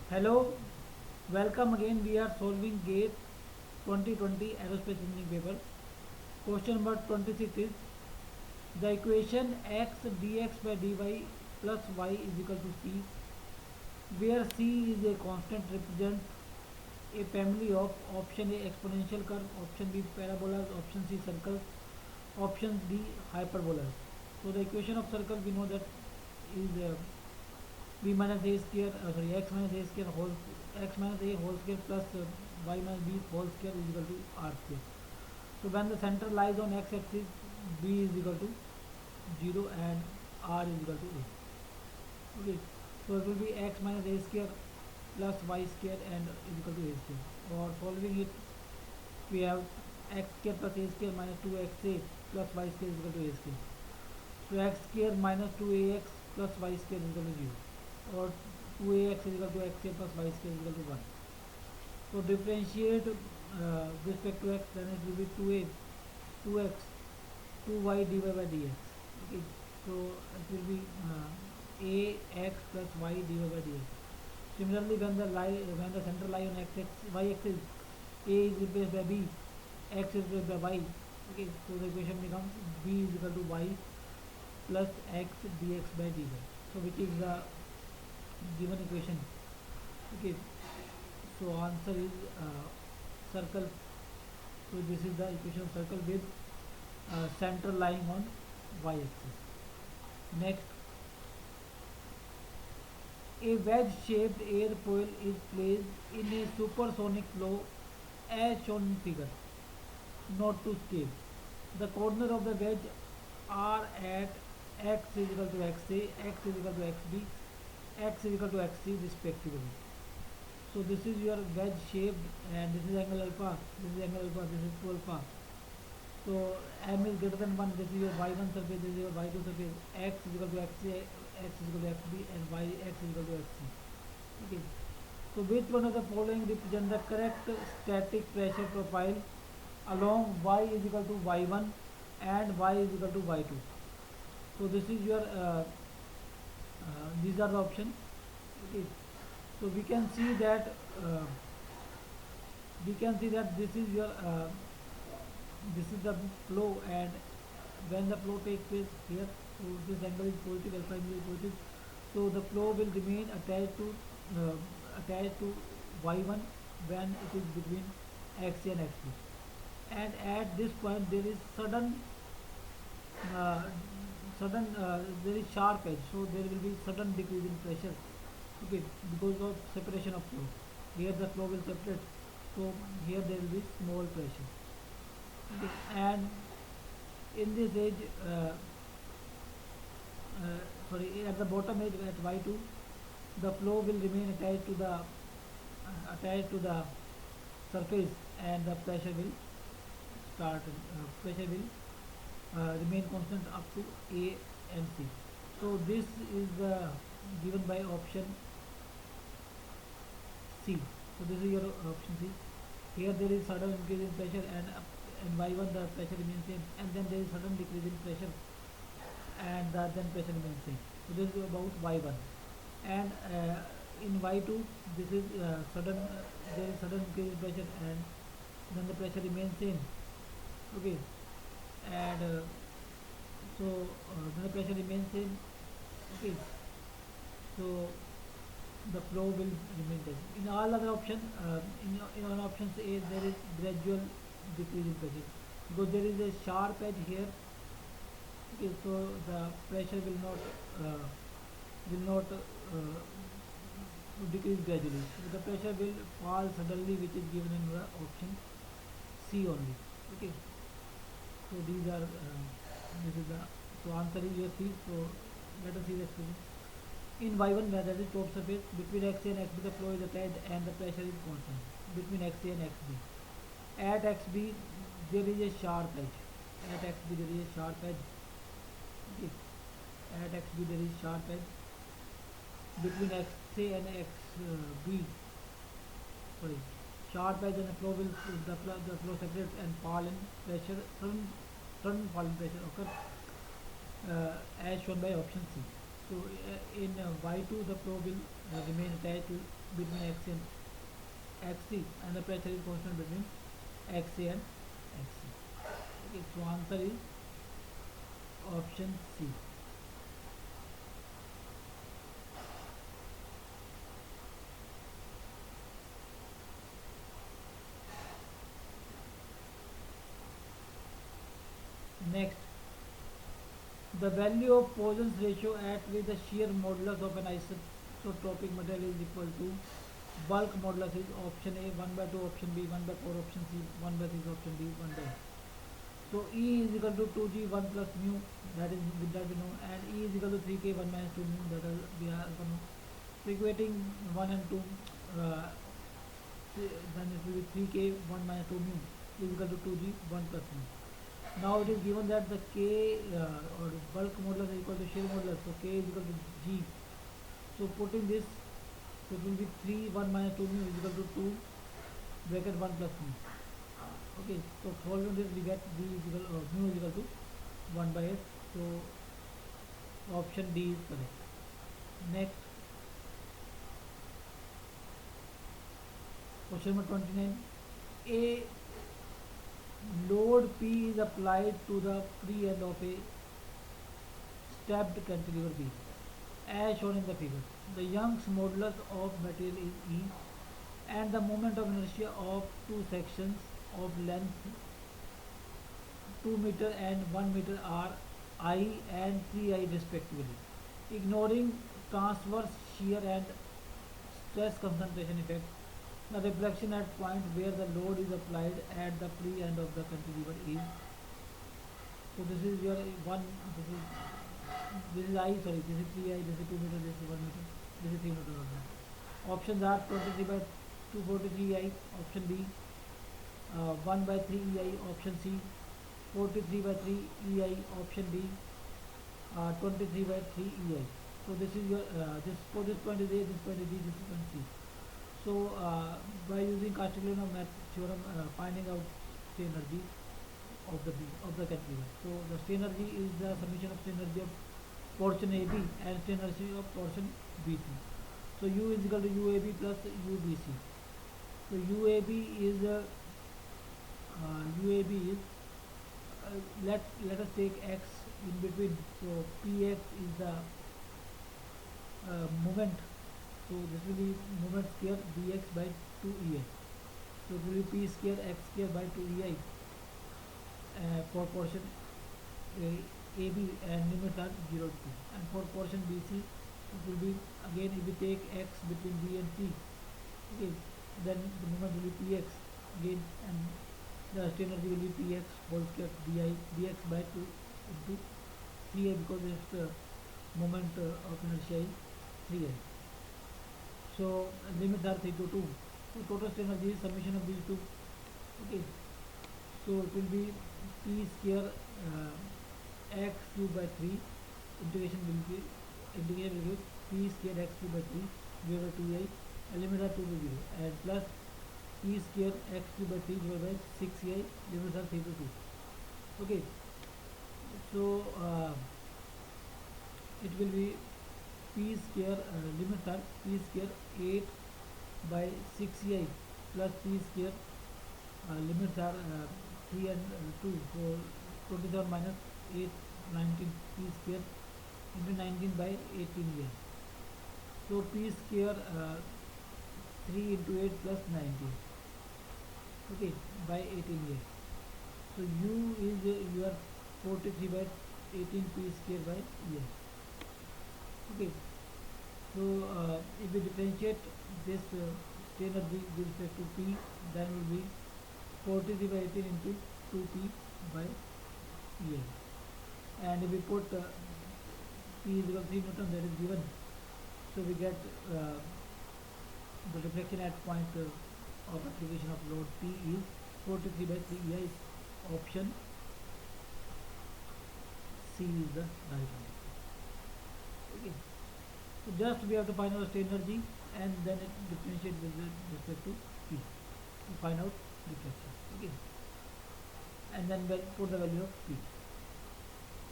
Hello, welcome again. We are solving GATE 2020 Aerospace Engineering paper. Question number 26 is the equation x dx by dy plus y is equal to c, where c is a constant represent a family of option A exponential curve, option B parabolas, option C circles, option D hyperbolas. So the equation of circle we know that is b minus a square x minus a square whole x minus a whole square plus y minus b whole square is equal to r square. So when the center lies on x axis, b is equal to 0 and r is equal to a. Okay, so it will be x minus a square plus y square and is equal to a square. For solving it, we have x square plus a square minus 2xa plus y square is equal to a square. So x square minus 2ax plus y square is equal to 0, or 2ax is equal to x square plus y square is equal to 1. So differentiate with respect to x, then it will be 2a, 2x, 2y dy by dx. Okay, so it will be ax plus y dy by dx. Similarly, when the center lie on y axis, a is replaced by b, x is replaced by y. Okay, so the equation becomes b is equal to y plus x dx by dy. So which is the given equation. Okay, so answer is circle. So this is the equation of circle with center lying on y axis. Next, a wedge shaped airfoil is placed in a supersonic flow as shown in figure. Not to scale. The corner of the wedge are at x is equal to xa, x is equal to xb, x is equal to xc respectively. So this is your wedge shaped, and this is angle alpha, this is angle alpha, this is 2 alpha. So m is greater than 1, this is your y1 surface, this is your y2 surface, x is equal to xa, x is equal to xb, and x is equal to xc. Okay. So which one of the following represent the correct static pressure profile along y is equal to y1 and y is equal to y2? So this is your these are the options. Okay. So we can see that this is your this is the flow, and when the flow takes place here, so this angle is positive, alpha angle is positive, so the flow will remain attached to y1 when it is between x and x2, and at this point there is uh, there is sharp edge, so there will be sudden decrease in pressure. Okay, because of separation of flow, here the flow will separate, so here there will be small pressure. Okay, and in this edge sorry, at the bottom edge at y2, the flow will remain attached to the surface, and the pressure will remain constant up to A and C. So this is given by option C. So this is your option C. Here there is sudden increase in pressure, and y1 the pressure remains same, and then there is sudden decrease in pressure, and then pressure remains same. So this is about y1, and in y2 this is there is sudden increase in pressure, and then the pressure remains same. Okay, and then the pressure remains same. Okay, so the flow will remain the same. In all other options, in all options A, there is gradual decrease in pressure, because there is a sharp edge here. Okay, so the pressure will not decrease gradually. So the pressure will fall suddenly, which is given in the option C only. Okay, so these are this is the so answer is your C. So let us see the expression. In y1, where that is top surface, between xa and xb the flow is attached and the pressure is constant between xa and xb. At xb there is a sharp edge. At xb there is a sharp edge. Okay. At xb there is sharp edge between xa and xb. Sorry, sharp edge, and the flow will the flow separates and fall in pressure. Sudden fall in pressure occurs as shown by option C. So in y2 the flow will remain attached to between XC and the pressure is constant between XA and XC. Okay, so answer is option C. Next, the value of Poisson's ratio at which the shear modulus of an isotropic material is equal to bulk modulus is option A 1 by 2, option B 1 by 4, option C 1 by 6, option D 1 by 8. So E is equal to 2G 1 plus mu, that is with that we know, and E is equal to 3K 1 minus 2 mu, that is we are also know. So equating 1 and 2, then it will be 3K 1 minus 2 mu is equal to 2G 1 plus mu. Now it is given that the K or bulk modulus is equal to shear modulus, so K is equal to G. So putting this, so it will be 3 1 minus 2 mu is equal to 2 bracket 1 plus mu. Okay, so solving this we get mu is equal to 1 by 8. So option D is correct. Next, question number 29. A load P is applied to the free end of a stepped cantilever beam as shown in the figure. The Young's modulus of material is E and the moment of inertia of two sections of length 2 meter and 1 meter are I and 3I respectively. Ignoring transverse shear and stress concentration effect, the reflection at point where the load is applied at the free end of the cantilever is. So this is your one. This is I. Sorry, this is 3I. This is 2 meter. This is 1 meter. This is 3 meter. Options are 23 by 243I. Option B. 1 by 3EI. Option C. 43 by 3EI. Option D. 23 by 3EI. So this is your this for this point is A. This point is B. This is point C. So by using Castiglione theorem, finding out strain energy of the cantilever. So the strain energy is the summation of strain energy of portion AB and strain energy of portion BC. So U is equal to UAB plus UBC. So UAB is let us take X in between. So PX is the moment. So this will be moment square dx by 2ei. So it will be p square x square by 2ei for portion AB and limits are 0 to 2. And for portion BC it will be again if we take x between B and C, okay, then the moment will be px again and the strain energy will be px whole square dx by 2 into 3i because it's the moment of inertia is 3i. So limits are 3 to 2. So total strain energy is summation of these two. Okay. So it will be p square x cube by 3. Integration will be p square x cube by 3 divided by 2i. Limits are 2 to 0 and plus p square x cube by 3 divided by 6i. Limits are 3 to 2. Okay. So it will be p square limits are p square 8 by 6ei plus p square limits are 3 and 2, so 27 minus 8 19 p square into 19 by 18ei. So p square 3 into 8 plus 19, okay, by 18ei. So u is your 43 by 18 p square by ei. Okay, so if we differentiate this strain energy with respect to P, then will be 43 by 18 into 2P by EI. And if we put P is equal to 3 Newton, that is given. So we get the reflection at point of application of load P is 43 by 3 EI. Option C is the right one. Okay. So just we have to find out strain energy and then it differentiate with respect to P to find out reflection. Okay. And then we'll put the value of P.